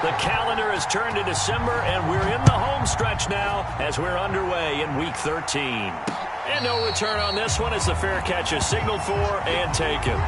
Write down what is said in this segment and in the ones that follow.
The calendar has turned to December, and we're in the home stretch now as we're underway in Week 13. And no return on this one as the fair catch is signaled for and taken.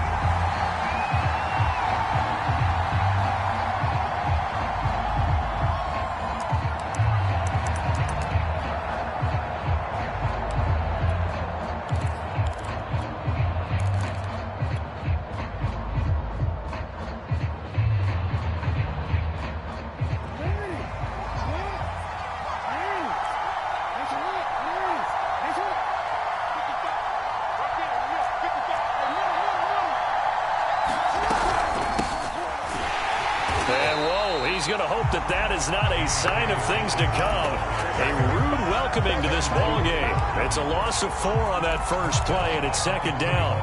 He's going to hope that that is not a sign of things to come. A rude welcoming to this ball game. It's a loss of 4 on that first play, and it's second down.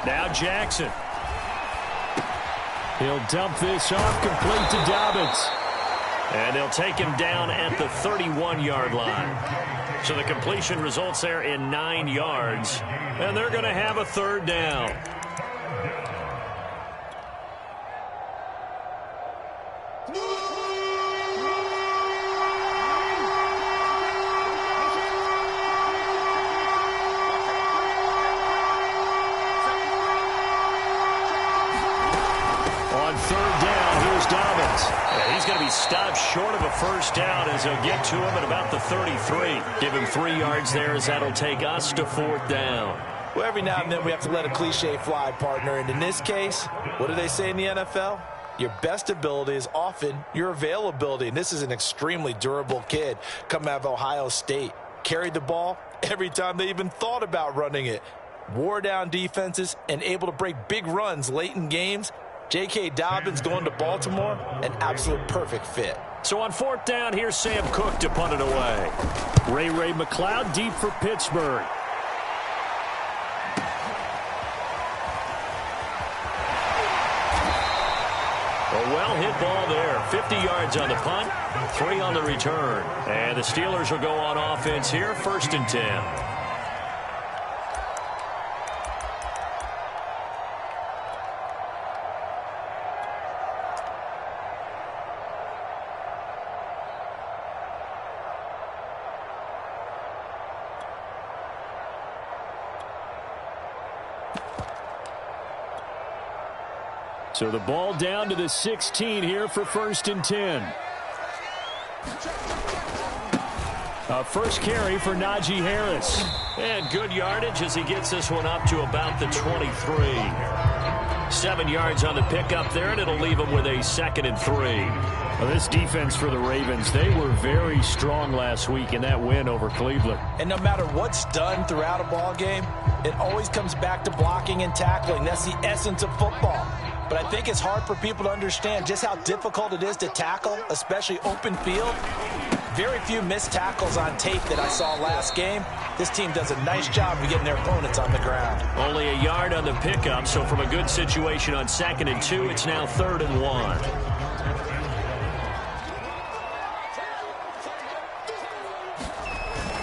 Now Jackson. He'll dump this off complete to Dobbins. And they'll take him down at the 31-yard line. So the completion results there in 9 yards. And they're going to have a third down. Stopped short of a first down as they'll get to him at about the 33. Give him 3 yards there as that'll take us to 4th down. Well, every now and then we have to let a cliche fly, partner. And in this case, what do they say in the NFL? Your best ability is often your availability. And this is an extremely durable kid coming out of Ohio State. Carried the ball every time they even thought about running it. Wore down defenses and able to break big runs late in games. J.K. Dobbins going to Baltimore, an absolute perfect fit. So on 4th down, here's Sam Cook to punt it away. Ray McLeod deep for Pittsburgh. A well-hit ball there. 50 yards on the punt, 3 on the return. And the Steelers will go on offense here, 1st and 10. So the ball down to the 16 here for 1st and 10. A first carry for Najee Harris. And good yardage as he gets this one up to about the 23. 7 yards on the pickup there, and it'll leave him with a 2nd and 3. Well, this defense for the Ravens, they were very strong last week in that win over Cleveland. And no matter what's done throughout a ball game, it always comes back to blocking and tackling. That's the essence of football. But I think it's hard for people to understand just how difficult it is to tackle, especially open field. Very few missed tackles on tape that I saw last game. This team does a nice job of getting their opponents on the ground. Only a yard on the pickup, so from a good situation on 2nd and 2, it's now 3rd and 1.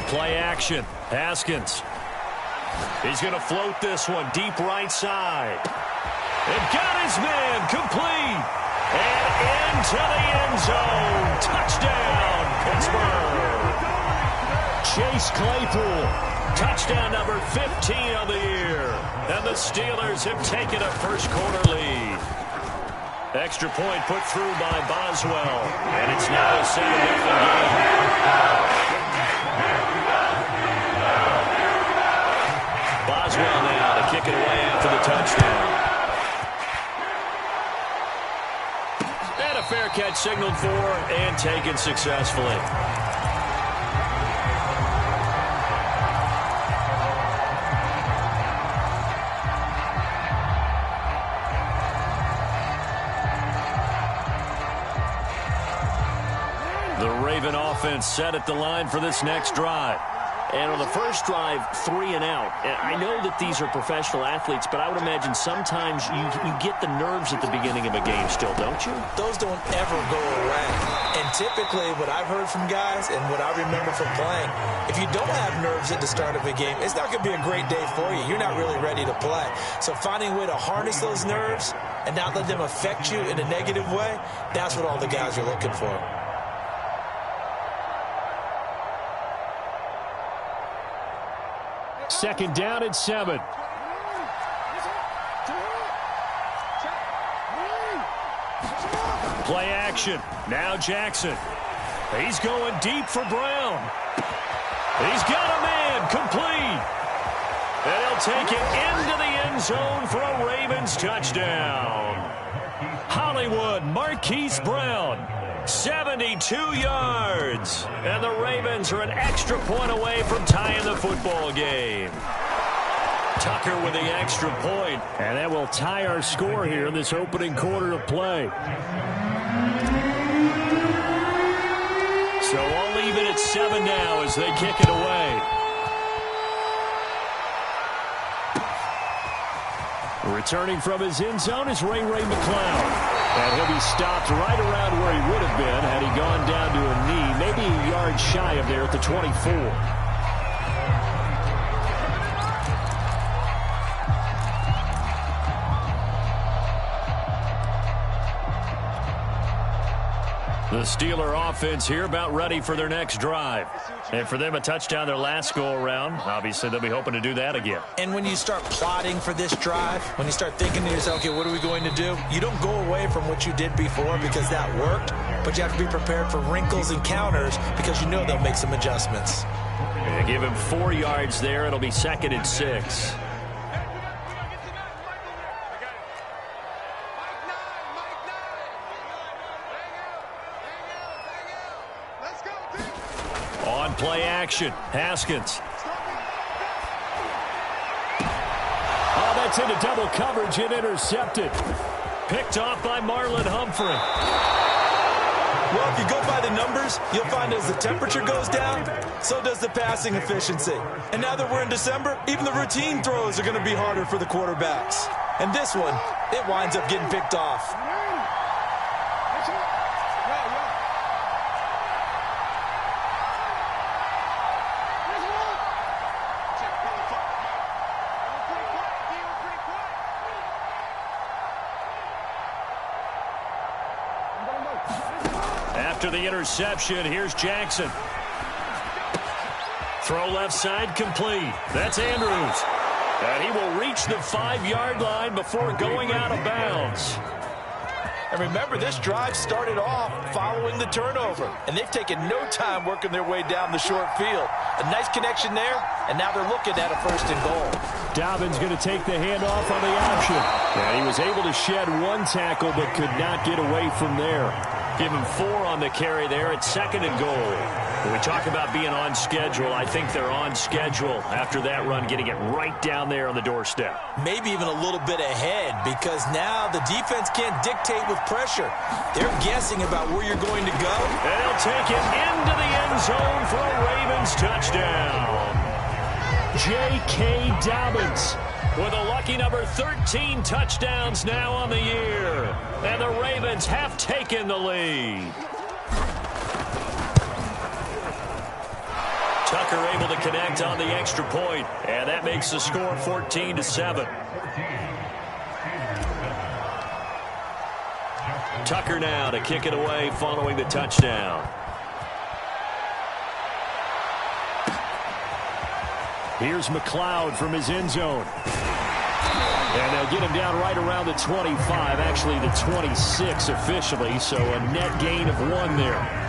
Play action. Haskins. He's going to float this one deep right side. And got his man complete. And into the end zone. Touchdown, Pittsburgh. Chase Claypool. Touchdown number 15 on the year. And the Steelers have taken a first-quarter lead. Extra point put through by Boswell. And it's now a 7-0 game. Boswell now to kick it away after the touchdown. And a fair catch signaled for and taken successfully. The Raven offense set at the line for this next drive. And on the first drive, 3 and out. And I know that these are professional athletes, but I would imagine sometimes you get the nerves at the beginning of a game still, don't you? Those don't ever go away. And typically what I've heard from guys and what I remember from playing, if you don't have nerves at the start of a game, it's not going to be a great day for you. You're not really ready to play. So finding a way to harness those nerves and not let them affect you in a negative way, that's what all the guys are looking for. Second down and 7. Play action. Now Jackson. He's going deep for Brown. He's got a man complete. And he'll take it into the end zone for a Ravens touchdown. Hollywood Marquise Brown. 72 yards. And the Ravens are an extra point away from tying the football game. Tucker with the extra point. And that will tie our score here in this opening quarter of play. So I'll leave it at 7 now as they kick it away. Returning from his end zone is Ray McCloud. And he'll be stopped right around where he would have been had he gone down to a knee, maybe a yard shy of there at the 24. The Steeler offense here about ready for their next drive. And for them, a touchdown their last go-around. Obviously, they'll be hoping to do that again. And when you start plotting for this drive, when you start thinking to yourself, okay, what are we going to do? You don't go away from what you did before because that worked, but you have to be prepared for wrinkles and counters because you know they'll make some adjustments. They give him 4 yards there. It'll be 2nd and 6. On play action, Haskins. Oh, that's into double coverage and intercepted. Picked off by Marlon Humphrey. Well, if you go by the numbers, you'll find as the temperature goes down, so does the passing efficiency. And now that we're in December, even the routine throws are going to be harder for the quarterbacks. And this one, it winds up getting picked off. After the interception, here's Jackson. Throw left side complete. That's Andrews. And he will reach the 5-yard line before going out of bounds. And remember, this drive started off following the turnover. And they've taken no time working their way down the short field. A nice connection there, and now they're looking at a 1st and goal. Dobbins going to take the handoff on the option. And he was able to shed 1 tackle but could not get away from there. Give him 4 on the carry there at 2nd and goal. When we talk about being on schedule, I think they're on schedule after that run, getting it right down there on the doorstep. Maybe even a little bit ahead because now the defense can't dictate with pressure. They're guessing about where you're going to go. And he'll take it into the end zone for a Ravens touchdown. J.K. Dobbins with a lucky number 13 touchdowns now on the year. And the Ravens have taken the lead. Tucker able to connect on the extra point, and that makes the score 14-7. Tucker now to kick it away following the touchdown. Here's McCloud from his end zone. And they'll get him down right around the 25, actually the 26 officially, so a net gain of 1 there.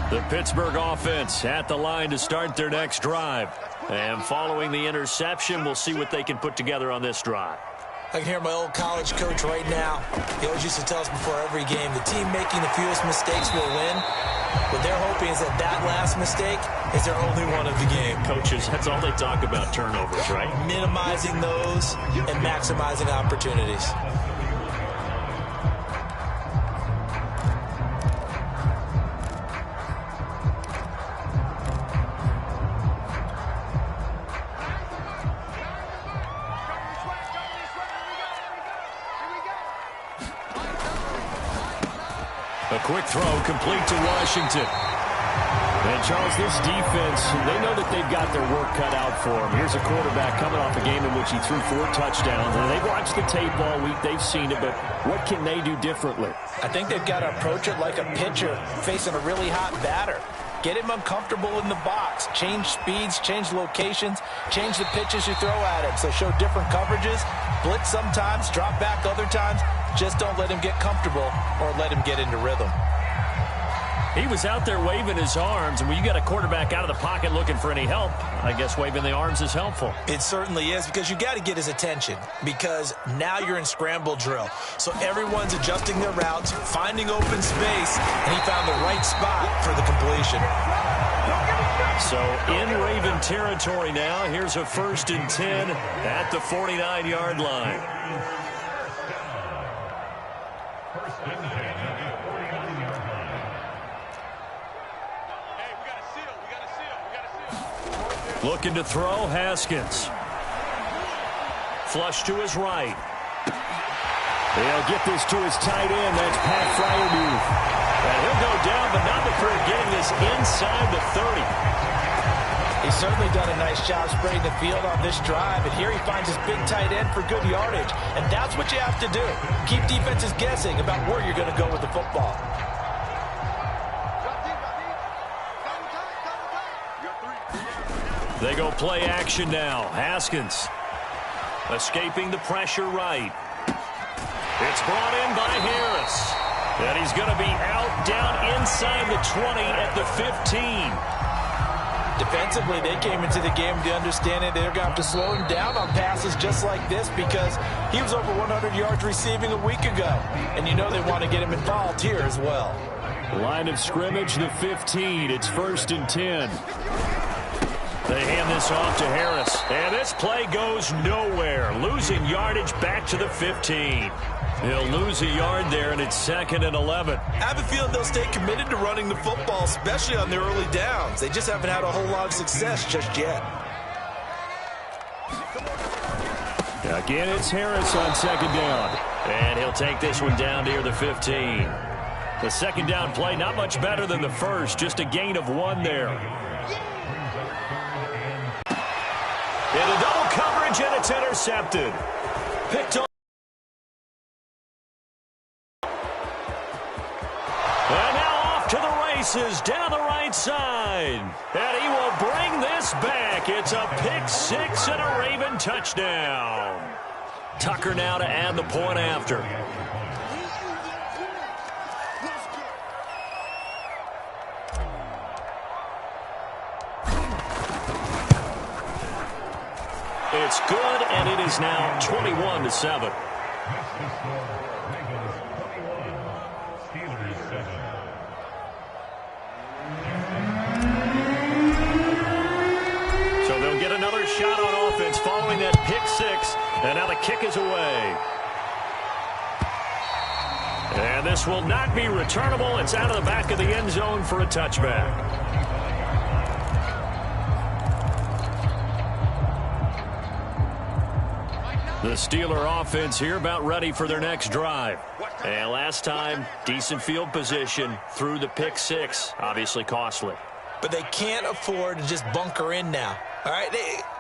The Pittsburgh offense at the line to start their next drive. And following the interception, we'll see what they can put together on this drive. I can hear my old college coach right now. He always used to tell us before every game, the team making the fewest mistakes will win. What they're hoping is that that last mistake is their only one of the game. Coaches, that's all they talk about, turnovers, right? Minimizing those and maximizing opportunities. A quick throw complete to Washington. And, Charles, this defense, they know that they've got their work cut out for them. Here's a quarterback coming off a game in which he threw 4 touchdowns. And they've watched the tape all week. They've seen it, but what can they do differently? I think they've got to approach it like a pitcher facing a really hot batter. Get him uncomfortable in the box. Change speeds, change locations, change the pitches you throw at him. So show different coverages, blitz sometimes, drop back other times. Just don't let him get comfortable or let him get into rhythm. He was out there waving his arms, and when you get a quarterback out of the pocket looking for any help, I guess waving the arms is helpful. It certainly is, because you got to get his attention, because now you're in scramble drill. So everyone's adjusting their routes, finding open space, and he found the right spot for the completion. So in Raven territory now, here's a 1st and 10 at the 49-yard line. Looking to throw, Haskins. Flush to his right. They'll get this to his tight end. That's Pat Fryermuth. And he'll go down, but not before getting this inside the 30. He's certainly done a nice job spreading the field on this drive, and here he finds his big tight end for good yardage. And that's what you have to do. Keep defenses guessing about where you're going to go with the football. They go play action now. Haskins escaping the pressure right. It's brought in by Harris. And he's going to be out down inside the 20 at the 15. Defensively, they came into the game with the understanding they're going to have to slow him down on passes just like this, because he was over 100 yards receiving a week ago. And you know they want to get him involved here as well. Line of scrimmage, the 15. It's 1st and 10. They hand this off to Harris. And this play goes nowhere. Losing yardage back to the 15. He'll lose a yard there, and it's 2nd and 11. I have a feeling they'll stay committed to running the football, especially on their early downs. They just haven't had a whole lot of success just yet. Again, it's Harris on 2nd down. And he'll take this one down near the 15. The 2nd down play, not much better than the first. Just a gain of 1 there. In a double coverage, and it's intercepted. Picked on. And now off to the races down the right side. And he will bring this back. It's a pick 6 and a Raven touchdown. Tucker now to add the point after. It's good, and it is now 21-7. So they'll get another shot on offense following that pick 6, and now the kick is away. And this will not be returnable. It's out of the back of the end zone for a touchback. The Steeler offense here about ready for their next drive. And last time, decent field position through the pick 6. Obviously costly. But they can't afford to just bunker in now. All right,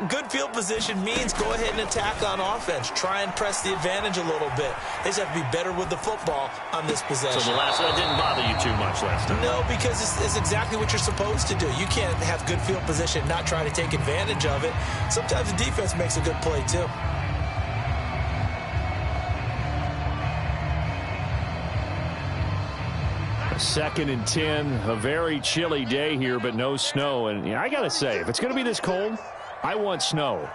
good field position means go ahead and attack on offense. Try and press the advantage a little bit. They just have to be better with the football on this possession. So the last one didn't bother you too much last time? No, because it's exactly what you're supposed to do. You can't have good field position and not try to take advantage of it. Sometimes the defense makes a good play, too. 2nd and 10, a very chilly day here, but no snow. And I got to say, if it's going to be this cold, I want snow.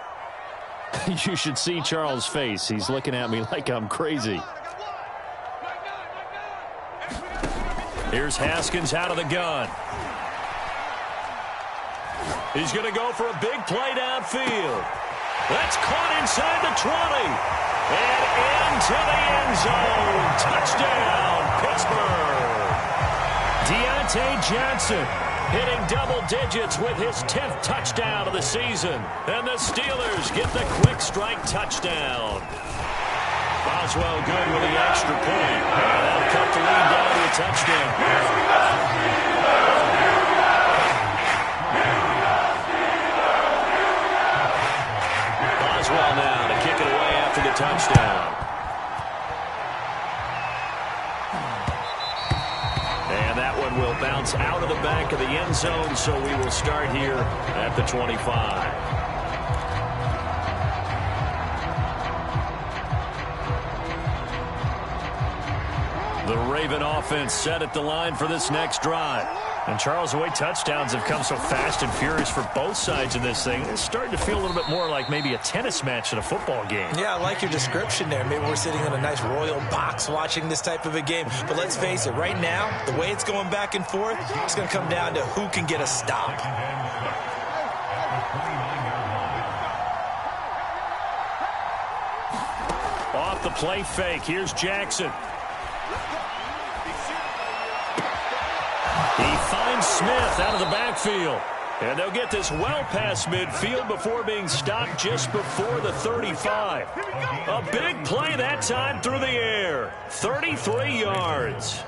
You should see Charles' face. He's looking at me like I'm crazy. Here's Haskins out of the gun. He's going to go for a big play downfield. That's caught inside the 20. And into the end zone. Touchdown, Pittsburgh. Deontay Johnson hitting double digits with his 10th touchdown of the season. And the Steelers get the quick strike touchdown. Boswell good with the extra point. And that'll cut the lead down to a touchdown. Boswell now to kick it away after the touchdown. And that one will bounce out of the back of the end zone, so we will start here at the 25. The Raven offense set at the line for this next drive. And, Charles, the way touchdowns have come so fast and furious for both sides in this thing, it's starting to feel a little bit more like maybe a tennis match than a football game. Yeah, I like your description there. Maybe we're sitting in a nice royal box watching this type of a game. But let's face it, right now, the way it's going back and forth, it's going to come down to who can get a stop. Off the play fake, here's Jackson. He finds Smith out of the backfield. And they'll get this well past midfield before being stopped just before the 35. A big play that time through the air. 33 yards.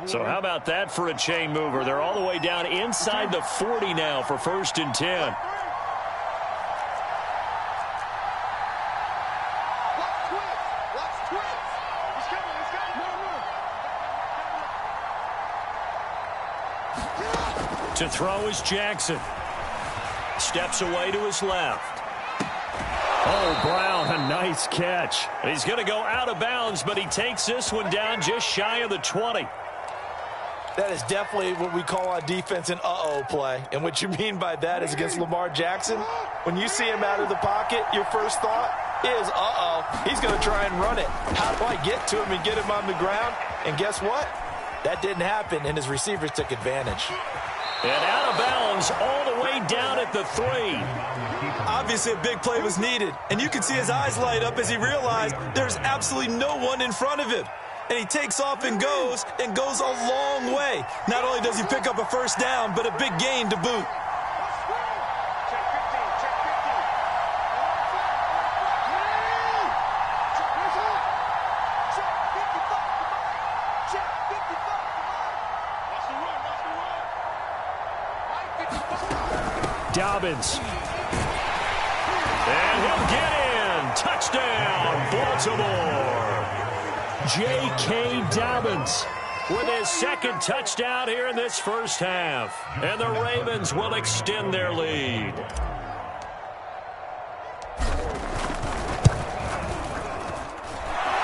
So how about that for a chain mover? They're all the way down inside the 40 now for 1st and 10. To throw is Jackson. Steps away to his left. Oh, Brown, a nice catch. He's going to go out of bounds, but he takes this one down just shy of the 20. That is definitely what we call on defense an uh-oh play. And what you mean by that is against Lamar Jackson, when you see him out of the pocket, your first thought is, uh-oh, he's going to try and run it. How do I get to him and get him on the ground? And guess what? That didn't happen, and his receivers took advantage. And out of bounds all the way down at the 3. Obviously, a big play was needed. And you can see his eyes light up as he realized there's absolutely no one in front of him. And he takes off and goes a long way. Not only does he pick up a first down, but a big gain to boot. Dobbins. And he'll get in. Touchdown, Baltimore. J.K. Dobbins with his 2nd touchdown here in this first half. And the Ravens will extend their lead.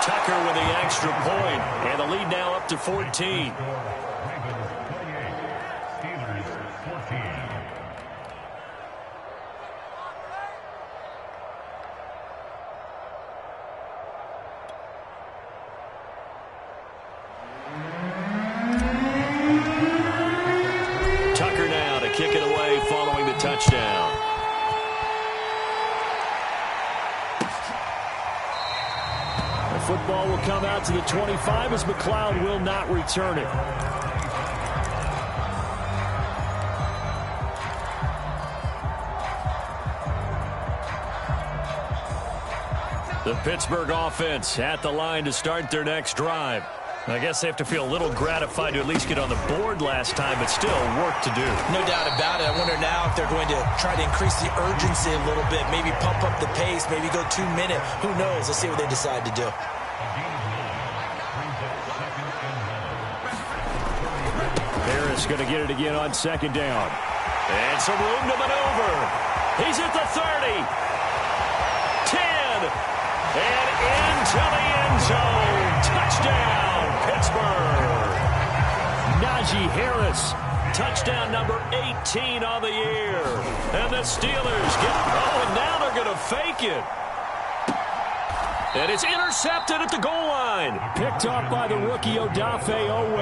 Tucker with the extra point. And the lead now up to 14. Touchdown. The football will come out to the 25 as McLeod will not return it. The Pittsburgh offense at the line to start their next drive. I guess they have to feel a little gratified to at least get on the board last time, but still work to do. No doubt about it. I wonder now if they're going to try to increase the urgency a little bit, maybe pump up the pace, maybe go 2 minute. Who knows? Let's see what they decide to do. Harris going to get it again on 2nd down. And some room to maneuver. He's at the 30. 10. And into the end zone. Touchdown. Pittsburgh. Najee Harris, touchdown number 18 on the year. And the Steelers get, and now they're going to fake it. And it's intercepted at the goal line. Picked off by the rookie Odafe Owe.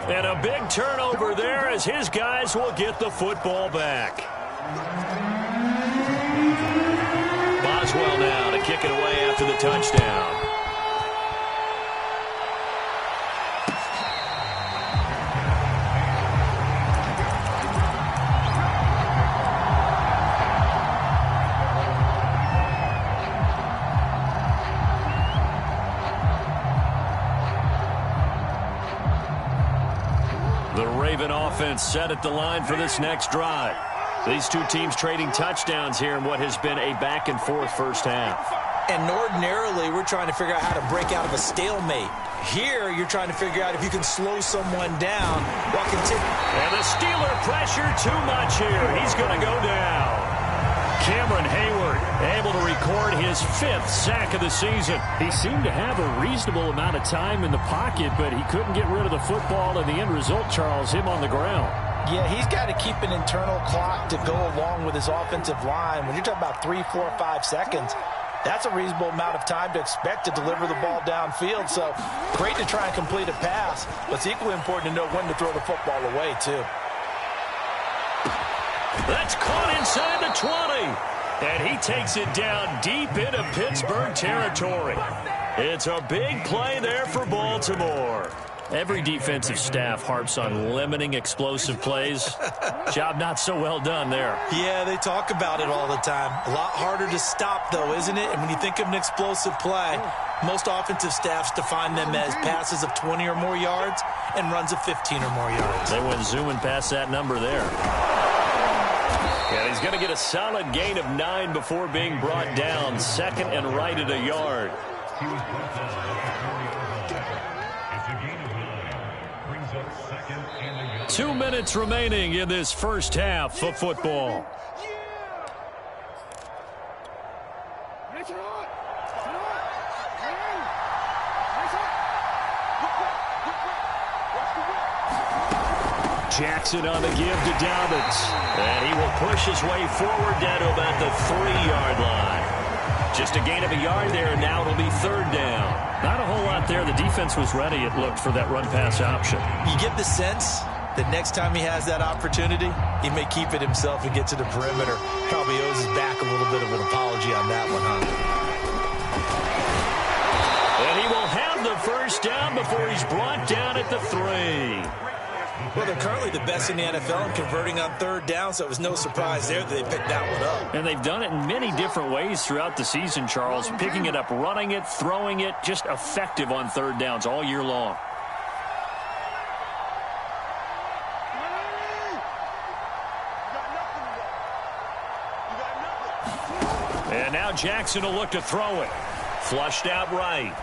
And a big turnover there as his guys will get the football back. Boswell now to kick it away after the touchdown. The Raven offense set at the line for this next drive. These two teams trading touchdowns here in what has been a back-and-forth first half. And ordinarily, we're trying to figure out how to break out of a stalemate. Here, you're trying to figure out if you can slow someone down while continuing. And the Steeler pressure too much here. He's going to go down. Cameron Hayward able to record his 5th sack of the season. He seemed to have a reasonable amount of time in the pocket, but he couldn't get rid of the football, and the end result, Charles, him on the ground. Yeah, he's got to keep an internal clock to go along with his offensive line. When you're talking about 3, 4, 5 seconds, that's a reasonable amount of time to expect to deliver the ball downfield. So great to try and complete a pass, but it's equally important to know when to throw the football away, too. That's caught inside the 20. And he takes it down deep into Pittsburgh territory. It's a big play there for Baltimore. Every defensive staff harps on limiting explosive plays. Job not so well done there. Yeah, they talk about it all the time. A lot harder to stop, though, isn't it? And when you think of an explosive play, most offensive staffs define them as passes of 20 or more yards and runs of 15 or more yards. They went zooming past that number there. And he's going to get a solid gain of 9 before being brought down. 2nd and right at a yard. 2 minutes remaining in this first half of football. Jackson on the give to Dobbins. And he will push his way forward down to about the 3-yard line. Just a gain of a yard there, and now it'll be 3rd down. Not a whole lot there. The defense was ready, it looked, for that run-pass option. You get the sense that next time he has that opportunity, he may keep it himself and get to the perimeter. Probably owes his back a little bit of an apology on that one, huh? And he will have the first down before he's brought down at the 3. Well, they're currently the best in the NFL in converting on 3rd down, so it was no surprise there that they picked that one up. And they've done it in many different ways throughout the season, Charles. Picking it up, running it, throwing it, just effective on 3rd downs all year long. And now Jackson will look to throw it. Flushed out right.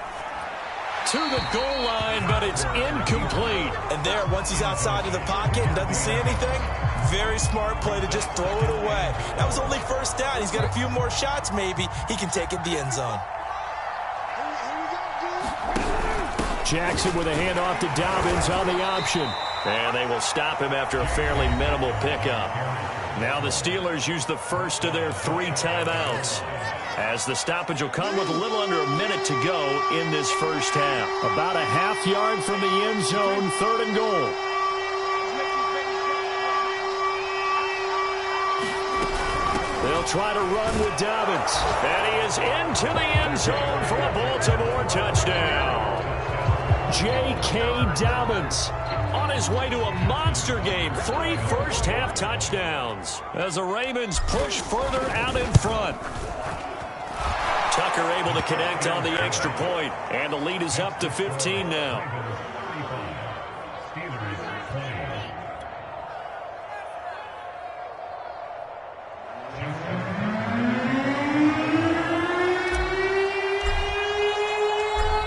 To the goal line, but it's incomplete. And there, once he's outside of the pocket and doesn't see anything, very smart play to just throw it away. That was only 1st down. He's got a few more shots, maybe. He can take it the end zone. Jackson with a handoff to Dobbins on the option. And they will stop him after a fairly minimal pickup. Now the Steelers use the first of their 3 timeouts, as the stoppage will come with a little under a minute to go in this first half. About a half yard from the end zone, 3rd and goal. They'll try to run with Dobbins. And he is into the end zone for a Baltimore touchdown. J.K. Dobbins on his way to a monster game. 3 first-half touchdowns as the Ravens push further out in front. Tucker able to connect on the extra point, and the lead is up to 15 now.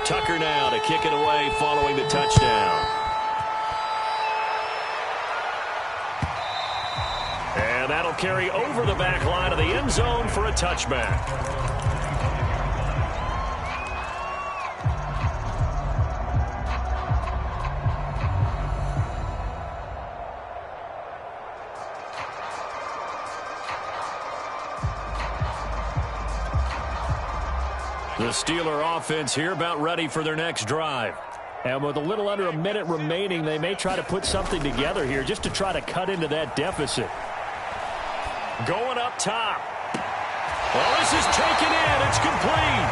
Tucker now to kick it away following the touchdown. And that'll carry over the back line of the end zone for a touchback. The Steeler offense here about ready for their next drive. And with a little under a minute remaining, they may try to put something together here just to try to cut into that deficit. Going up top. Well, this is taken in. It's complete.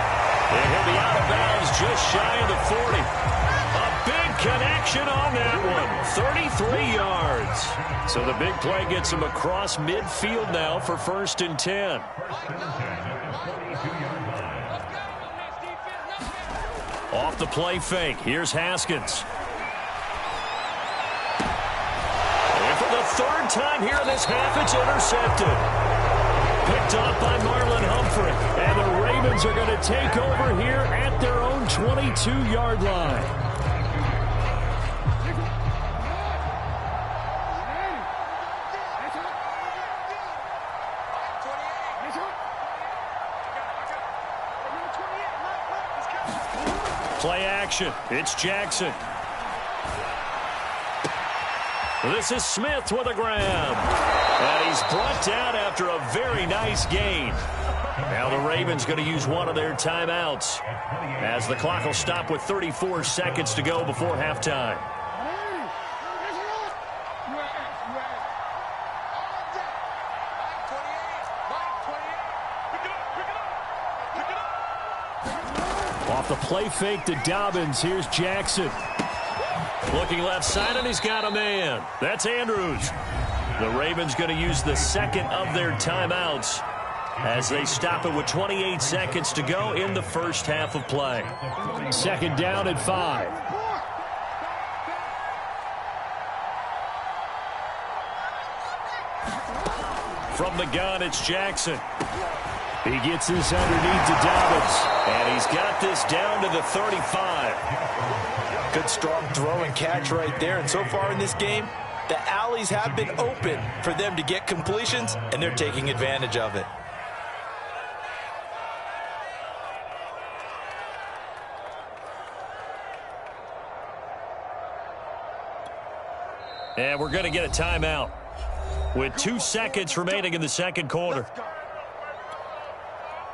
And he'll be out of bounds just shy of the 40. A big connection on that one. 33 yards. So the big play gets him across midfield now for 1st and 10. Off the play fake. Here's Haskins. And for the 3rd time here in this half, it's intercepted. Picked off by Marlon Humphrey. And the Ravens are going to take over here at their own 22-yard line. Play action. It's Jackson. This is Smith with a grab. And he's brought down after a very nice gain. Now the Ravens going to use one of their timeouts as the clock will stop with 34 seconds to go before halftime. Off the play fake to Dobbins. Here's Jackson. Looking left side, and he's got a man. That's Andrews. The Ravens going to use the second of their timeouts as they stop it with 28 seconds to go in the first half of play. 2nd down and 5. From the gun, it's Jackson. He gets this underneath to Dobbins. And he's got this down to the 35. Good strong throw and catch right there. And so far in this game, the alleys have been open for them to get completions, and they're taking advantage of it. And we're going to get a timeout with 2 seconds remaining in the second quarter.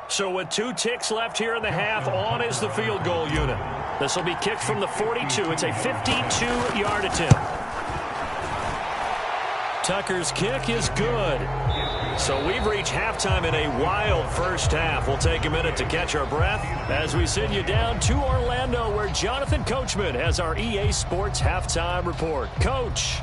So with 2 ticks left here in the half, on is the field goal unit. This will be kicked from the 42. It's a 52-yard attempt. Tucker's kick is good. So we've reached halftime in a wild first half. We'll take a minute to catch our breath as we send you down to Orlando, where Jonathan Coachman has our EA Sports halftime report. Coach.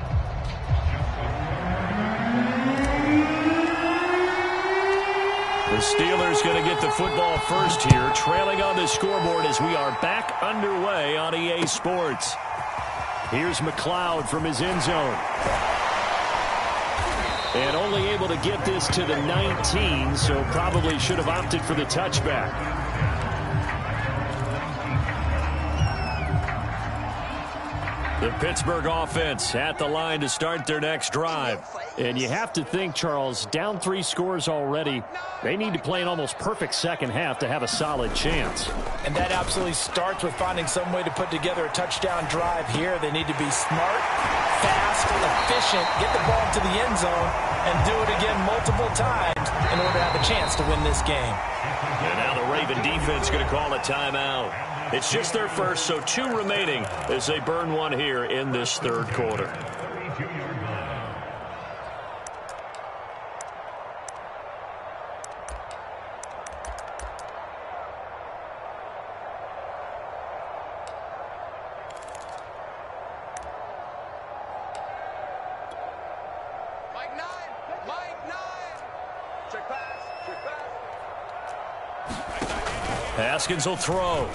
The Steelers going to get the football first here, trailing on the scoreboard as we are back underway on EA Sports. Here's McLeod from his end zone. And only able to get this to the 19, so probably should have opted for the touchback. The Pittsburgh offense at the line to start their next drive. And you have to think, Charles, down 3 scores already. They need to play an almost perfect second half to have a solid chance. And that absolutely starts with finding some way to put together a touchdown drive here. They need to be smart, fast, efficient, get the ball to the end zone, and do it again multiple times in order to have a chance to win this game. And now the Raven defense going to call a timeout. It's just their first, so 2 remaining as they burn one here in this third quarter. Haskins will throw.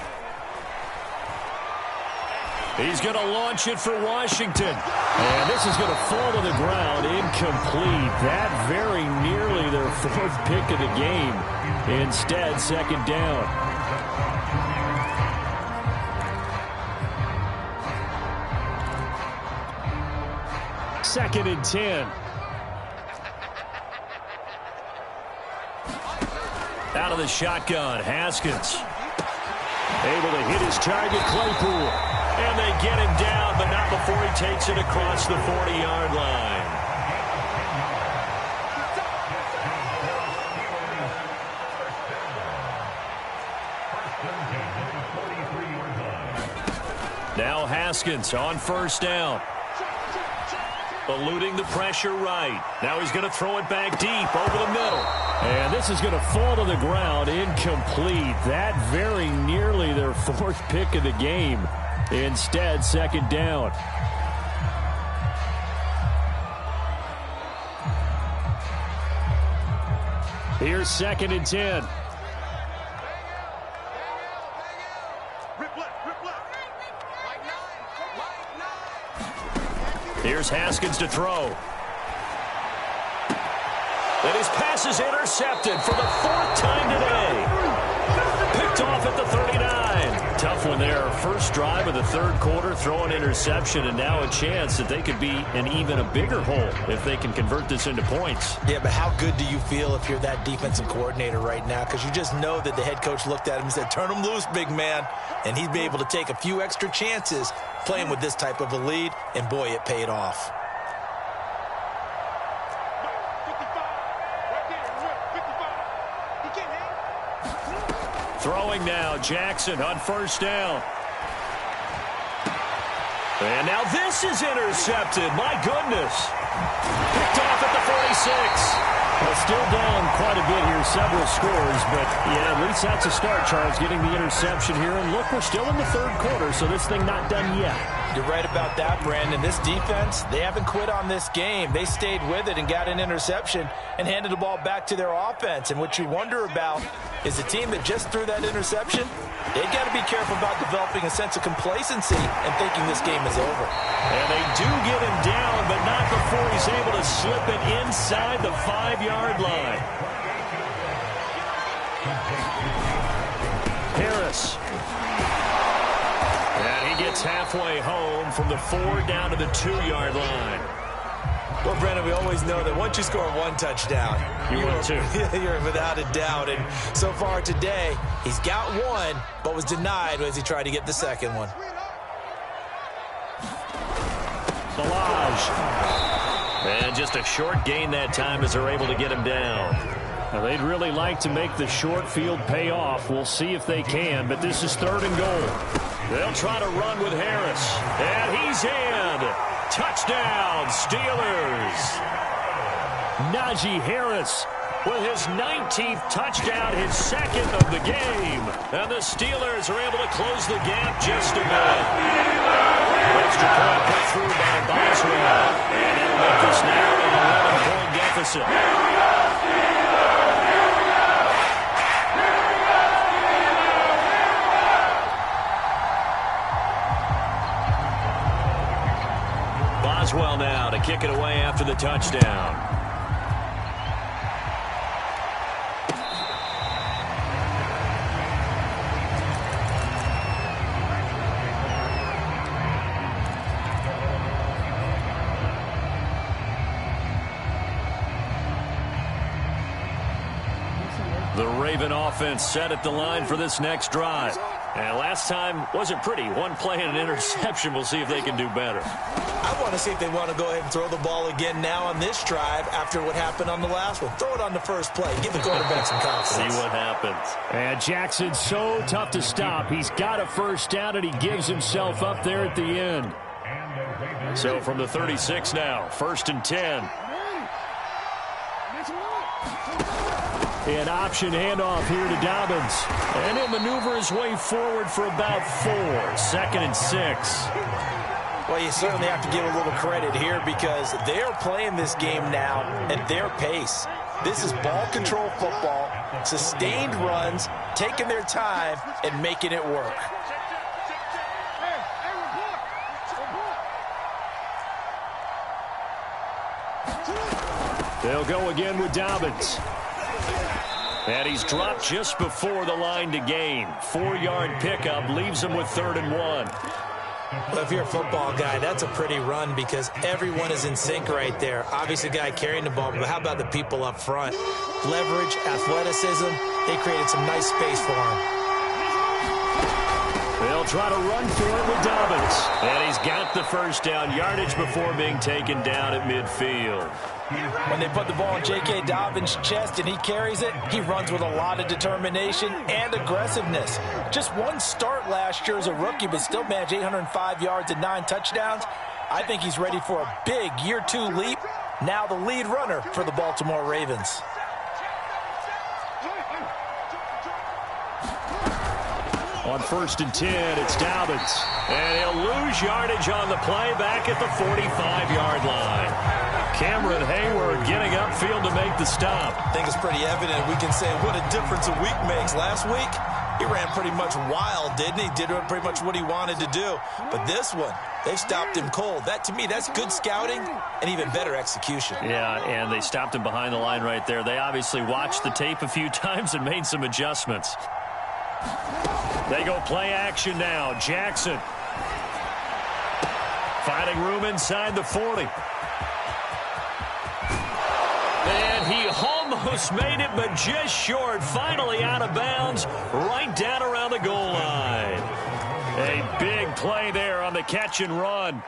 He's going to launch it for Washington. And this is going to fall to the ground incomplete. That very nearly their 4th pick of the game. Instead, 2nd down. Second and 10. Out of the shotgun, Haskins. Able to hit his target, Claypool. And they get him down, but not before he takes it across the 40-yard line. Haskins on first down. Eluding the pressure right. Now he's going to throw it back deep over the middle. And this is going to fall to the ground incomplete. That very nearly their fourth pick of the game. Instead, second down. Here's 2nd and 10. Here's Haskins to throw. And his pass is intercepted for the 4th time today. Picked off at the 39. Tough one there. First drive of the 3rd quarter, throw an interception, and now a chance that they could be in even a bigger hole if they can convert this into points. Yeah, but how good do you feel if you're that defensive coordinator right now? Because you just know that the head coach looked at him and said, turn him loose, big man. And he'd be able to take a few extra chances playing with this type of a lead, and boy, it paid off. Throwing now, Jackson on first down. And now this is intercepted. My goodness. Picked off at the 46. Well, still down quite a bit here, several scores, but yeah, at least that's a start, Charles, getting the interception here. And look, we're still in the 3rd quarter, so this thing not done yet. You're right about that, Brandon. This defense, they haven't quit on this game. They stayed with it and got an interception and handed the ball back to their offense. And what you wonder about is the team that just threw that interception, they've got to be careful about developing a sense of complacency and thinking this game is over. And they do get him down, but not before he's able to slip it inside the 5-yard line. Harris. And he gets halfway home from the 4 down to the 2-yard line. Well, Brandon, we always know that once you score 1 touchdown, you win 2. You're without a doubt. And so far today, he's got 1, but was denied as he tried to get the 2nd one. Balaj. And just a short gain that time as they're able to get him down. Now, they'd really like to make the short field pay off. We'll see if they can, but this is 3rd and goal. They'll try to run with Harris. And he's in. Touchdown, Steelers. Najee Harris with his 19th touchdown, his 2nd of the game. And the Steelers are able to close the gap just a bit. Extra point put through by Boswell. And it'll make this now an 11-point deficit. Boswell now to kick it away after the touchdown. The Raven offense set at the line for this next drive. And last time wasn't pretty. 1 play and an interception. We'll see if they can do better. I want to see if they want to go ahead and throw the ball again now on this drive after what happened on the last one. Throw it on the first play. Give the quarterback some confidence. See what happens. And Jackson's so tough to stop. He's got a first down, and he gives himself up there at the end. So from the 36 now, 1st and 10. An option handoff here to Dobbins. And he'll maneuver his way forward for about 4. 2nd and 6. Well, you certainly have to give a little credit here because they are playing this game now at their pace. This is ball control football, sustained runs, taking their time, and making it work. They'll go again with Dobbins. And he's dropped just before the line to gain. 4-yard pickup leaves him with 3rd and 1. Well, if you're a football guy, that's a pretty run because everyone is in sync right there. Obviously, the guy carrying the ball, but how about the people up front? Leverage, athleticism, they created some nice space for him. They'll try to run for it with Dobbins. And he's got the first down, yardage before being taken down at midfield. When they put the ball in J.K. Dobbins' chest and he carries it, he runs with a lot of determination and aggressiveness. Just one start last year as a rookie, but still managed 805 yards and 9 touchdowns. I think he's ready for a big year 2 leap. Now the lead runner for the Baltimore Ravens. On 1st and 10, it's Dobbins. And he'll lose yardage on the play back at the 45-yard line. Cameron Hayward getting upfield to make the stop. I think it's pretty evident. We can say what a difference a week makes. Last week, he ran pretty much wild, didn't he? Did pretty much what he wanted to do. But this one, they stopped him cold. That, to me, that's good scouting and even better execution. Yeah, and they stopped him behind the line right there. They obviously watched the tape a few times and made some adjustments. They go play action now. Jackson finding room inside the 40. And he almost made it, but just short. Finally out of bounds, right down around the goal line. A big play there on the catch and run.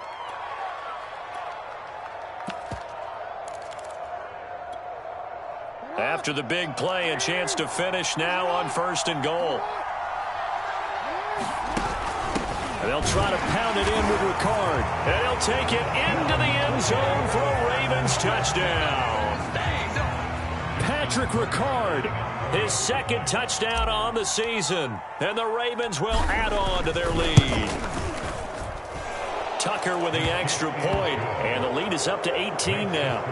After the big play, a chance to finish now on 1st and goal. And they'll try to pound it in with Ricard. And he'll take it into the end zone for a Ravens touchdown. Patrick Ricard, his 2nd touchdown on the season. And the Ravens will add on to their lead. Tucker with the extra point. And the lead is up to 18 now.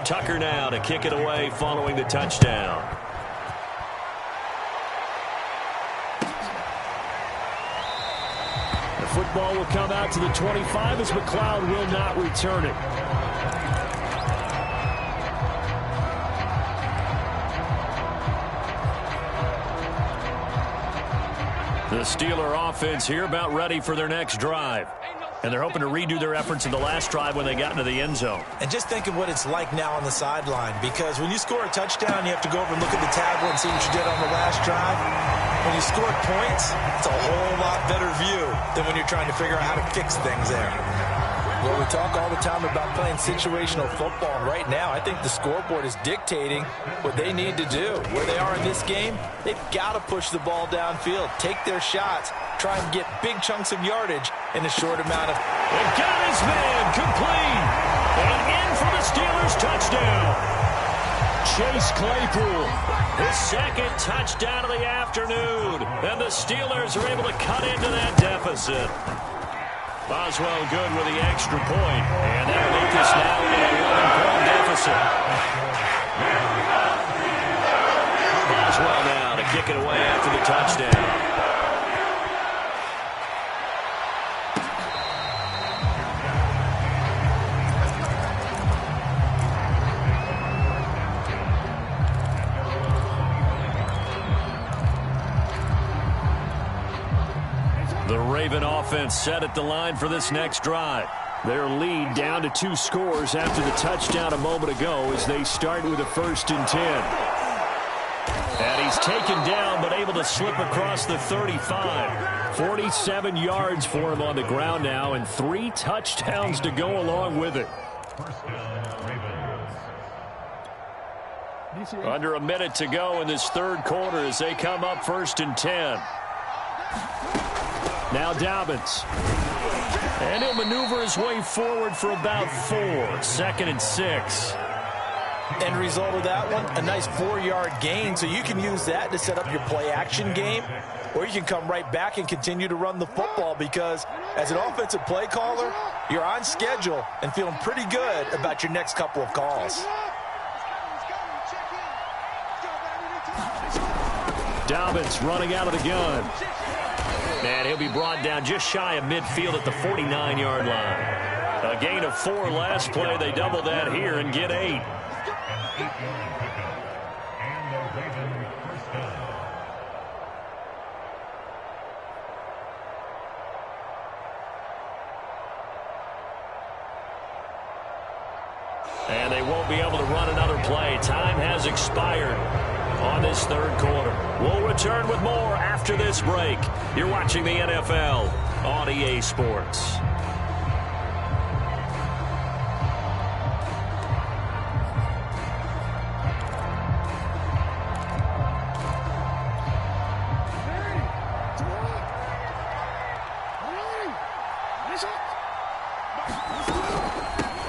Tucker now to kick it away following the touchdown. The football will come out to the 25 as McLeod will not return it. The Steeler offense here about ready for their next drive. And they're hoping to redo their efforts in the last drive when they got into the end zone. And just think of what it's like now on the sideline, because when you score a touchdown, you have to go over and look at the tablet and see what you did on the last drive. When you score points, it's a whole lot better view than when you're trying to figure out how to fix things there. Well, we talk all the time about playing situational football, and right now I think the scoreboard is dictating what they need to do. Where they are in this game, they've got to push the ball downfield, take their shots, try and get big chunks of yardage in a short amount of... And got his man complete. And in for the Steelers touchdown. Chase Claypool, his 2nd touchdown of the afternoon. And the Steelers are able to cut into that deficit. Boswell good with the extra point. And that'll make us now in a 11-point deficit. Boswell now to kick it away after the touchdown. The Raven offense set at the line for this next drive. Their lead down to 2 scores after the touchdown a moment ago as they start with a 1st and 10. And he's taken down but able to slip across the 35. 47 yards for him on the ground now and 3 touchdowns to go along with it. Under a minute to go in this 3rd quarter as they come up 1st and 10. Now Dobbins. And he'll maneuver his way forward for about 4. 2nd and 6. End result of that one, a nice 4-yard gain. So you can use that to set up your play-action game, or you can come right back and continue to run the football, because as an offensive play caller, you're on schedule and feeling pretty good about your next couple of calls. Dobbins running out of the gun. And he'll be brought down just shy of midfield at the 49-yard line. A gain of 4 last play. They double that here and get 8. And they won't be able to run another play. Time has expired on this 3rd quarter. We'll return with more after this break. You're watching the NFL on EA Sports.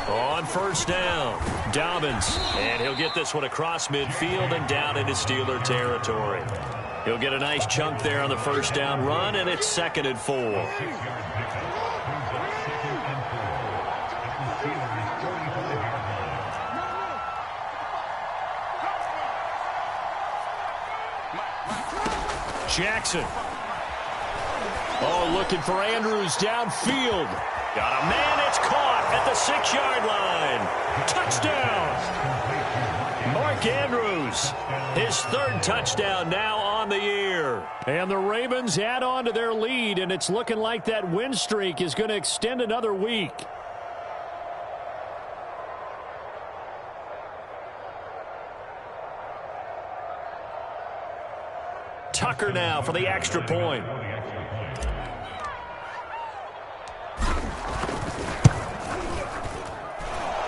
On first down, Dobbins, and he'll get this one across midfield and down into Steeler territory. He'll get a nice chunk there on the first down run, and it's 2nd and 4. Jackson. Oh, looking for Andrews downfield. Got a man, it's caught at the 6-yard line. Touchdown. Mark Andrews, his 3rd touchdown now on the year. And the Ravens add on to their lead, and it's looking like that win streak is going to extend another week. Tucker now for the extra point.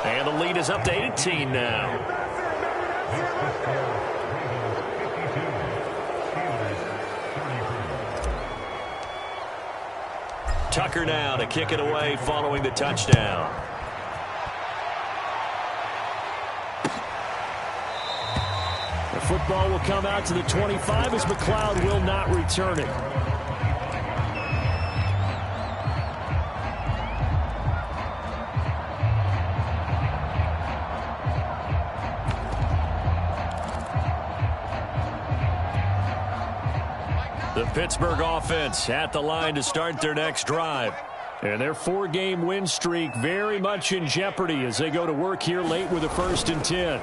And the lead is up to 18 now. Tucker now to kick it away following the touchdown. The football will come out to the 25 as McLeod will not return it. The Pittsburgh offense at the line to start their next drive. And their 4-game win streak very much in jeopardy as they go to work here late with a 1st and 10.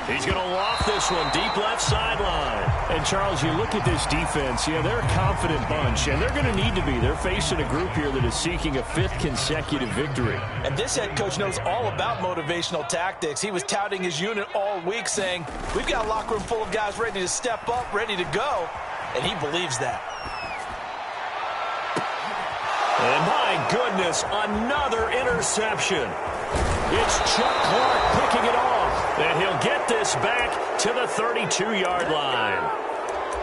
He's going to loft this one deep left sideline. And, Charles, you look at this defense, yeah, they're a confident bunch, and they're going to need to be. They're facing a group here that is seeking a 5th consecutive victory. And this head coach knows all about motivational tactics. He was touting his unit all week saying, we've got a locker room full of guys ready to step up, ready to go, and he believes that. And my goodness, another interception. It's Chuck Clark picking it off. And he'll get this back to the 32-yard line.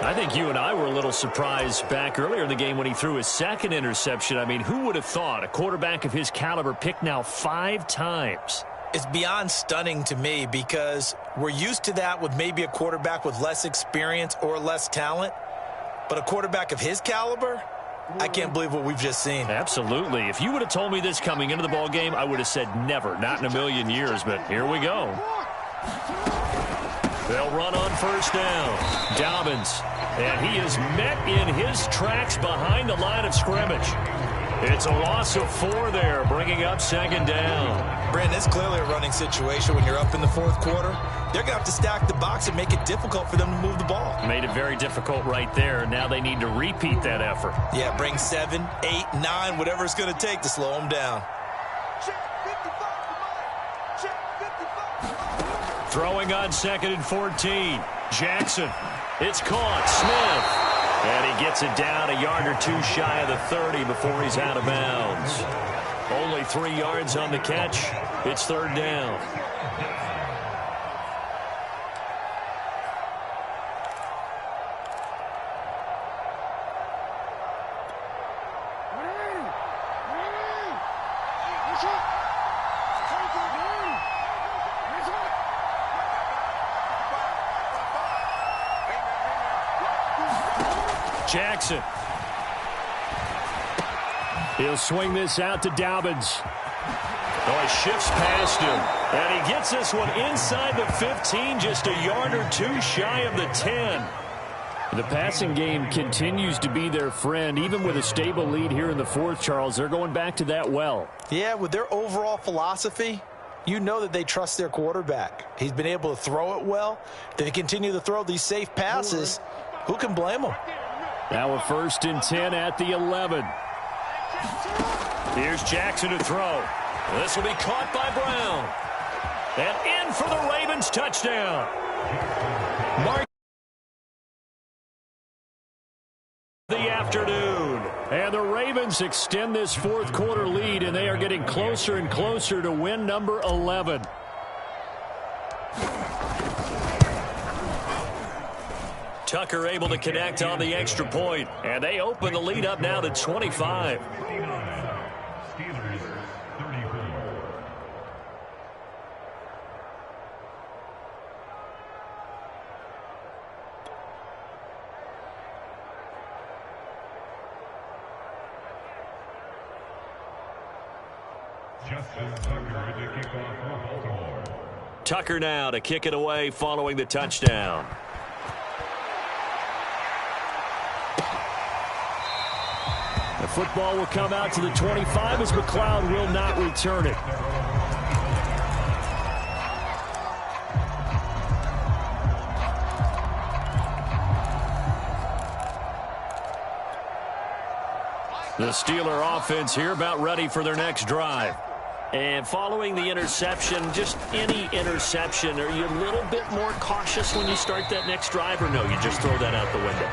I think you and I were a little surprised back earlier in the game when he threw his 2nd interception. I mean, who would have thought a quarterback of his caliber picked now 5 times? It's beyond stunning to me because we're used to that with maybe a quarterback with less experience or less talent. But a quarterback of his caliber, I can't believe what we've just seen. Absolutely. If you would have told me this coming into the ball game, I would have said never, not in a million years. But here we go. They'll run on first down. Dobbins. And he is met in his tracks behind the line of scrimmage. It's a loss of 4 there, bringing up 2nd down. Brandon, it's clearly a running situation when you're up in the 4th quarter. They're going to have to stack the box and make it difficult for them to move the ball. Made it very difficult right there. Now they need to repeat that effort. Yeah, bring 7, 8, 9, whatever it's going to take to slow them down. Throwing on 2nd and 14. Jackson. It's caught. Smith. And he gets it down a yard or 2 shy of the 30 before he's out of bounds. Only 3 yards on the catch. It's 3rd down. Jackson. He'll swing this out to Dobbins. Oh, he shifts past him. And he gets this one inside the 15, just a yard or 2 shy of the 10. The passing game continues to be their friend. Even with a stable lead here in the 4th, Charles, they're going back to that well. Yeah, with their overall philosophy, you know that they trust their quarterback. He's been able to throw it well. They continue to throw these safe passes. Who can blame them? Now a 1st and 10 at the 11. Here's Jackson to throw. This will be caught by Brown. And in for the Ravens touchdown. Mark The afternoon. And the Ravens extend this fourth quarter lead, and they are getting closer and closer to win number 11. Tucker able to connect on the extra point, and they open the lead up now to 25. Tucker now to kick it away following the touchdown. The football will come out to the 25 as McLeod will not return it. The Steeler offense here about ready for their next drive. And following the interception, just any interception, are you a little bit more cautious when you start that next drive, or no, you just throw that out the window?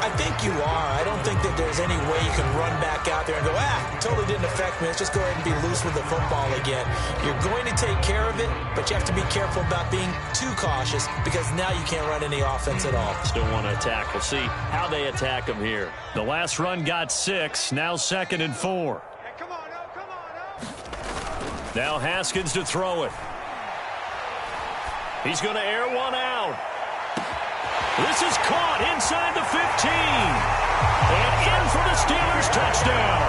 I think you are. I don't think that there's any way you can run back out there and go, totally didn't affect me. Let's just go ahead and be loose with the football again. You're going to take care of it, but you have to be careful about being too cautious because now you can't run any offense at all. Still want to attack. We'll see how they attack them here. The last run got 6, now 2nd and 4. Now Haskins to throw it. He's going to air one out. This is caught inside the 15. And in for the Steelers touchdown.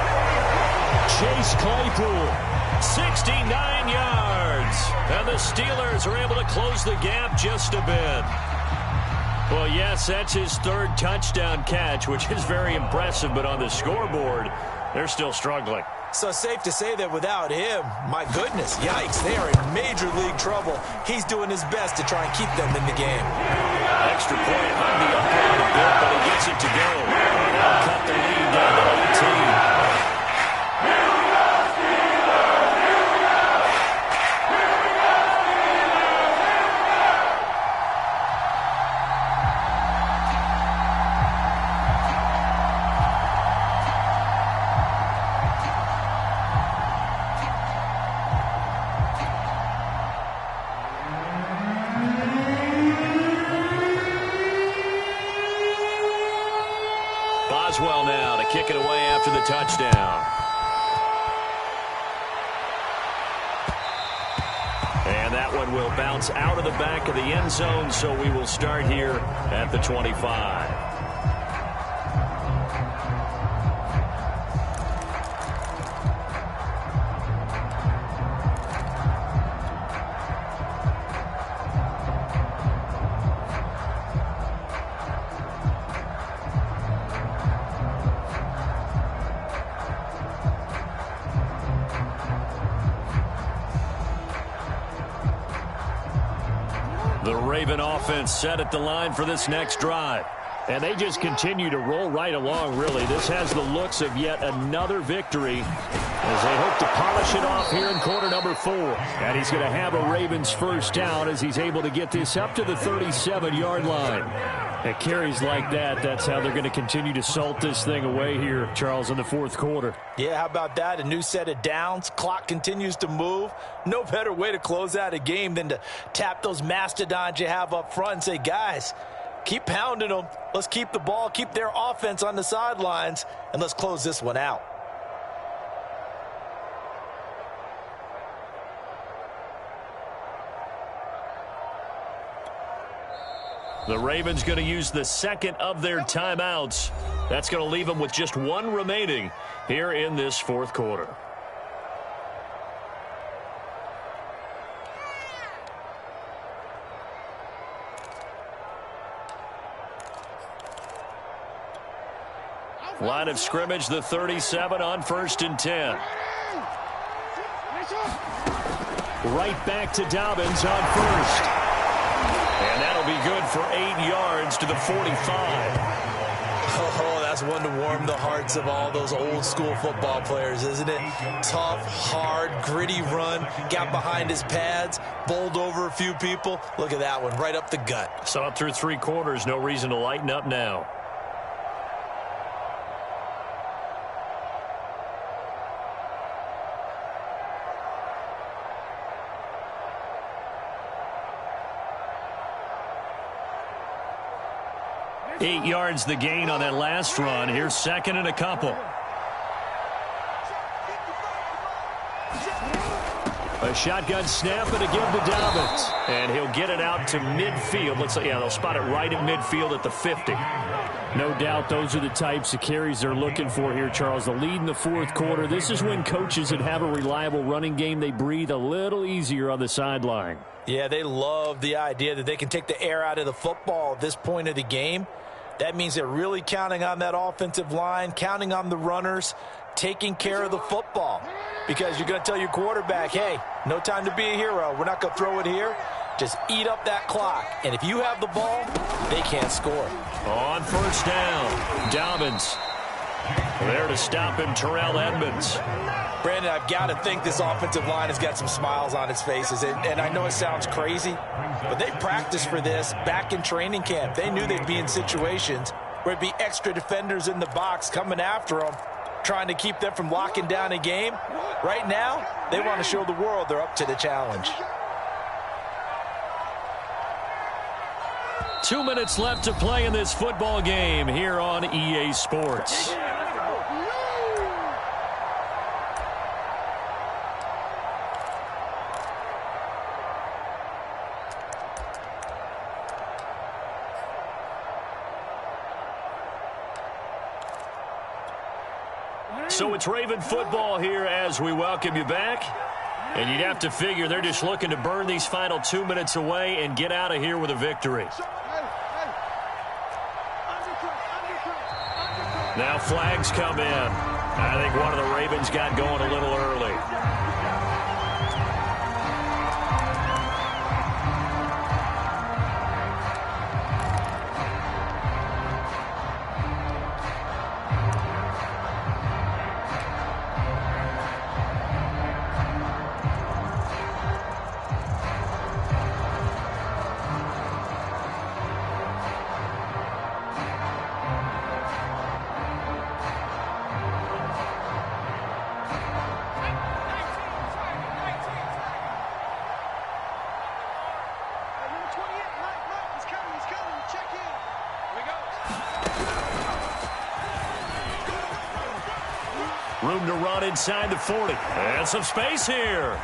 Chase Claypool, 69 yards. And the Steelers are able to close the gap just a bit. Well, yes, that's his 3rd touchdown catch, which is very impressive. But on the scoreboard, they're still struggling. So safe to say that without him, my goodness, yikes, they are in major league trouble. He's doing his best to try and keep them in the game. Extra point hung the upright a bit, but he gets it to go. Now cut the lead down to 18. Boswell now to kick it away after the touchdown. And that one will bounce out of the back of the end zone, so we will start here at the 25. The Raven offense set at the line for this next drive. And they just continue to roll right along, really. This has the looks of yet another victory as they hope to polish it off here in quarter number 4. And he's going to have a Ravens first down as he's able to get this up to the 37-yard line. At carries like that, that's how they're going to continue to salt this thing away here, Charles, in the fourth quarter. Yeah, how about that? A new set of downs. Clock continues to move. No better way to close out a game than to tap those mastodons you have up front and say, guys, keep pounding them. Let's keep the ball, keep their offense on the sidelines, and let's close this one out. The Ravens going to use the second of their timeouts. That's going to leave them with just one remaining here in this fourth quarter. Line of scrimmage, the 37 on 1st and 10. Right back to Dobbins on 1st. And that'll be good for 8 yards to the 45. Oh, that's one to warm the hearts of all those old school football players, isn't it? Tough, hard, gritty run, got behind his pads, bowled over a few people. Look at that one, right up the gut. Saw it through 3 quarters, no reason to lighten up now. 8 yards the gain on that last run. Here's second and a couple. A shotgun snap and a give to Dobbins. And he'll get it out to midfield. Looks like, yeah, they'll spot it right at midfield at the 50. No doubt those are the types of carries they're looking for here, Charles. The lead in the fourth quarter. This is when coaches that have a reliable running game, they breathe a little easier on the sideline. Yeah, they love the idea that they can take the air out of the football at this point of the game. That means they're really counting on that offensive line, counting on the runners, taking care of the football. Because you're going to tell your quarterback, hey, no time to be a hero. We're not going to throw it here. Just eat up that clock. And if you have the ball, they can't score. On first down, Dobbins. There to stop him, Terrell Edmonds. Brandon, I've got to think this offensive line has got some smiles on its faces. And I know it sounds crazy, but they practiced for this back in training camp. They knew they'd be in situations where it'd be extra defenders in the box coming after them, trying to keep them from locking down a game. Right now, they want to show the world they're up to the challenge. 2 minutes left to play in this football game here on EA Sports. So it's Raven football here as we welcome you back. And you'd have to figure they're just looking to burn these final 2 minutes away and get out of here with a victory. Now flags come in. I think one of the Ravens got going a little early. Room to run inside the 40. And some space here.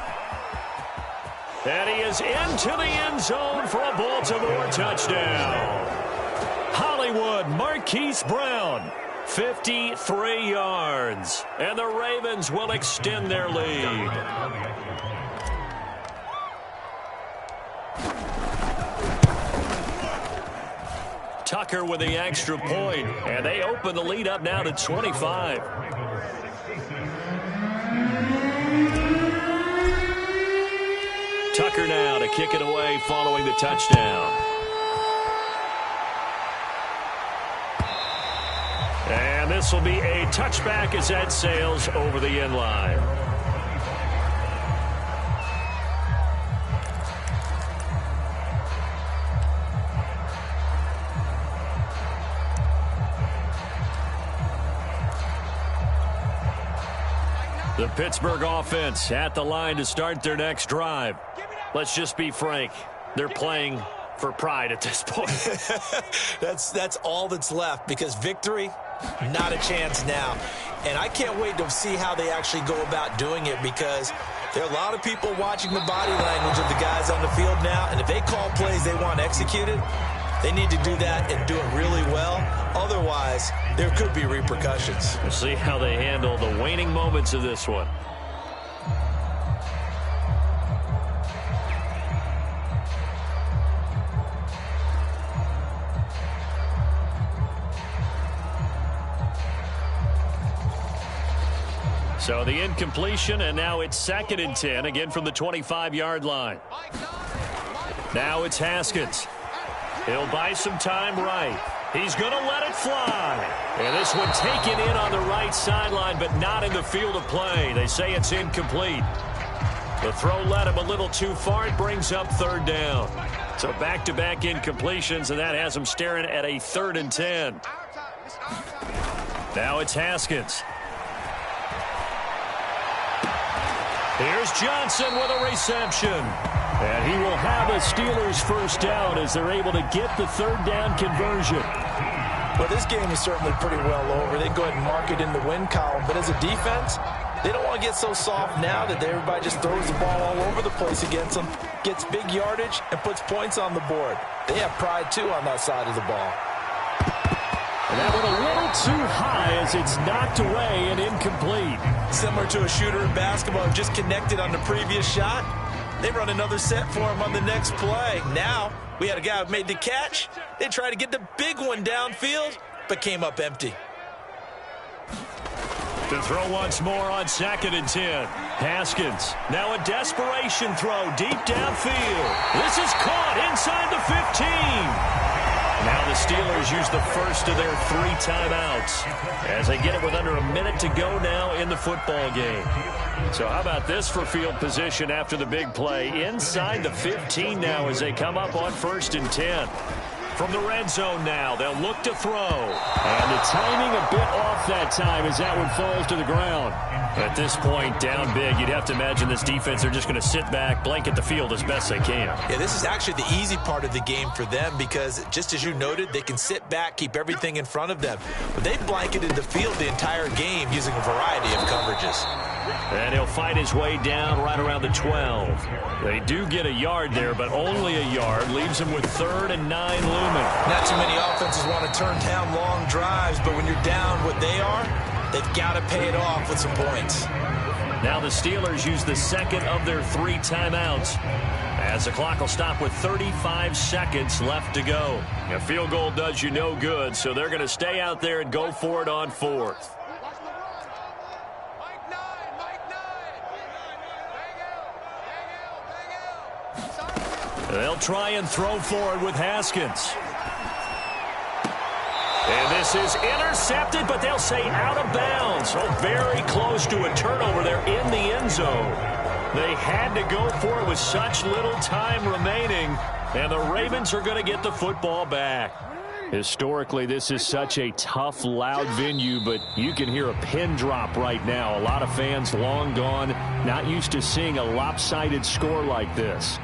And he is into the end zone for a Baltimore touchdown. Hollywood Marquise Brown, 53 yards. And the Ravens will extend their lead. Tucker with the extra point. And they open the lead up now to 25. Tucker now to kick it away following the touchdown. And this will be a touchback as that sails over the end line. The Pittsburgh offense at the line to start their next drive. Let's just be frank. They're playing for pride at this point. That's all that's left, because victory, not a chance now. And I can't wait to see how they actually go about doing it, because there are a lot of people watching the body language of the guys on the field now. And if they call plays they want executed, they need to do that and do it really well. Otherwise, there could be repercussions. We'll see how they handle the waning moments of this one. So the incompletion, and now it's 2nd and 10, again from the 25-yard line. Now it's Haskins. He'll buy some time right. He's going to let it fly. And this one taken in on the right sideline, but not in the field of play. They say it's incomplete. The throw led him a little too far. It brings up 3rd down. So back-to-back incompletions, and that has him staring at a 3rd and 10. Now it's Haskins. Here's Johnson with a reception. And he will have a Steelers first down as they're able to get the 3rd down conversion. Well, this game is certainly pretty well over. They can go ahead and mark it in the win column. But as a defense, they don't want to get so soft now that everybody just throws the ball all over the place against them, gets big yardage, and puts points on the board. They have pride, too, on that side of the ball. And that went a little too high as it's knocked away and incomplete. Similar to a shooter in basketball who just connected on the previous shot. They run another set for him on the next play. Now, we had a guy who made the catch. They tried to get the big one downfield, but came up empty. To throw once more on 2nd and 10. Haskins, now a desperation throw deep downfield. This is caught inside the 15. Now the Steelers use the first of their 3 timeouts as they get it with under a minute to go now in the football game. So how about this for field position after the big play? Inside the 15 now as they come up on 1st and 10. From the red zone now, they'll look to throw. And the timing a bit off that time as that one falls to the ground. At this point, down big, you'd have to imagine this defense, they're just going to sit back, blanket the field as best they can. Yeah, this is actually the easy part of the game for them because, just as you noted, they can sit back, keep everything in front of them. But they've blanketed the field the entire game using a variety of coverages. And he'll fight his way down right around the 12. They do get a yard there, but only a yard. Leaves him with 3rd and 9 looming. Not too many offenses want to turn down long drives, but when you're down what they are, they've got to pay it off with some points. Now the Steelers use the 2nd of their 3 timeouts as the clock will stop with 35 seconds left to go. A field goal does you no good, so they're going to stay out there and go for it on 4th. They'll try and throw forward with Haskins. And this is intercepted, but they'll say out of bounds. So very close to a turnover there in the end zone. They had to go for it with such little time remaining, and the Ravens are going to get the football back. Historically, this is such a tough, loud venue, but you can hear a pin drop right now. A lot of fans long gone, not used to seeing a lopsided score like this.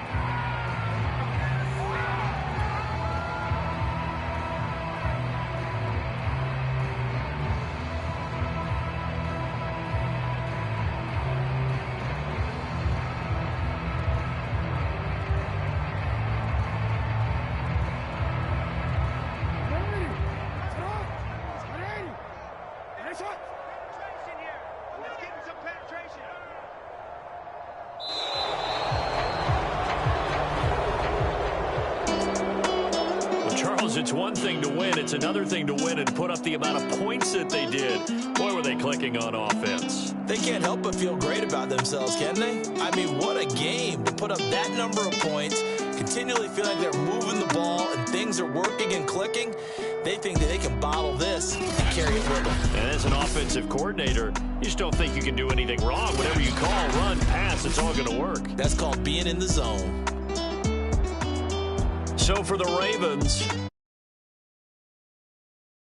It's one thing to win. It's another thing to win and put up the amount of points that they did. Boy, were they clicking on offense. They can't help but feel great about themselves, can they? I mean, what a game to put up that number of points, continually feel like they're moving the ball and things are working and clicking. They think that they can bottle this and carry it with them. And as an offensive coordinator, you just don't think you can do anything wrong. Whatever you call, run, pass, it's all going to work. That's called being in the zone. So for the Ravens,